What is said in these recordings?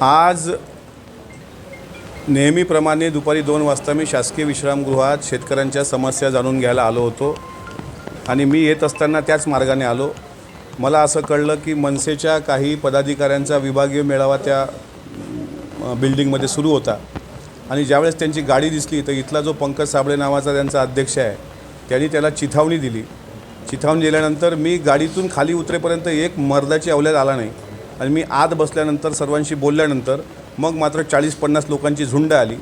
आज नेहमीप्रमाणे दुपारी 2 वाजता मी शासकीय विश्रामगृहात शेतकऱ्यांच्या समस्या जाणून घ्यायला आलो होतो आणि मी येत असताना त्याच मार्गाने आलो। मला असं कळलं की मनसेच्या काही पदाधिकाऱ्यांचा विभागीय मेळावा त्या बिल्डिंगमध्ये सुरू होता आणि ज्यावेळेस त्यांची गाडी दिसली तर इथला जो पंकज साबळे नावाचा त्यांचा अध्यक्ष आहे त्यांनी त्याला चिथावणी दिली। चिथावणी दिल्यानंतर मी गाडीतून खाली उतरेपर्यंत एक मर्दाची अवल्याद आला नाही आणि मी आत बसल्यानंतर सर्वांशी बोलल्यानंतर मग मात्र 40-50 लोकांची झुंड आली।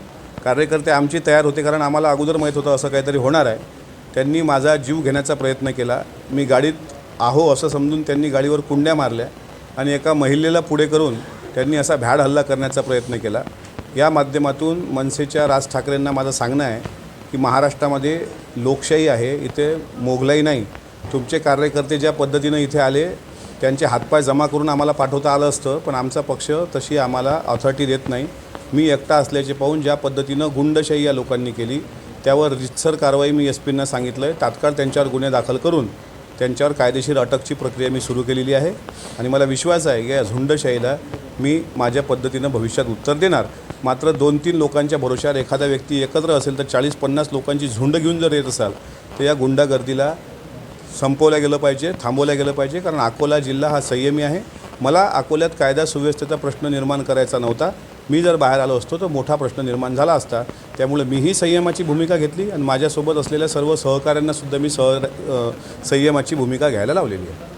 कार्यकर्ते आमचे तयार होते कारण आम्हाला अगोदर माहीत होतं असं काहीतरी होणार आहे। त्यांनी माझा जीव घेण्याचा प्रयत्न केला। मी गाडीत आहो असं समजून त्यांनी गाडीवर कुंड्या मारल्या आणि एका महिलेला पुढे करून त्यांनी असा भ्याड हल्ला करण्याचा प्रयत्न केला। या माध्यमातून मनसेच्या राज ठाकरेंना माझं सांगणं आहे की महाराष्ट्रामध्ये लोकशाही आहे, इथे मोगलाई नाही। तुमचे कार्यकर्ते ज्या पद्धतीनं इथे आले त्यांचे हातपाय जमा करून आम्हाला पाठवता आलं असतं, पण आमचा पक्ष तशी आम्हाला ऑथॉरिटी देत नाही। मी एकटा असल्याचे पाहून ज्या पद्धतीनं गुंडशाही या लोकांनी केली त्यावर रितसर कारवाई मी एसपींना सांगितलं आहे। तात्काळ त्यांच्यावर गुन्हे दाखल करून त्यांच्यावर कायदेशीर अटकची प्रक्रिया मी सुरू केलेली आहे आणि मला विश्वास आहे की या झुंडशाहीला मी माझ्या पद्धतीनं भविष्यात उत्तर देणार। मात्र 2-3 लोकांच्या भरोश्यावर एखादा व्यक्ती एकत्र असेल तर 40-50 लोकांची झुंड घेऊन जर येत असाल तर या गुंडागर्दीला संपवलं गेलं पाहिजे, थांबवलं गेलं पाहिजे। कारण अकोला जिल्हा हा संयमी आहे। मला अकोल्यात कायदा सुव्यवस्थेचा प्रश्न निर्माण करायचा नव्हता। मी जर बाहेर आलो असतो तर मोठा प्रश्न निर्माण झाला असता। त्यामुळे मीही संयमाची भूमिका घेतली आणि माझ्यासोबत असलेल्या सर्व सहकाऱ्यांनासुद्धा मी संयमाची भूमिका घ्यायला लावलेली आहे।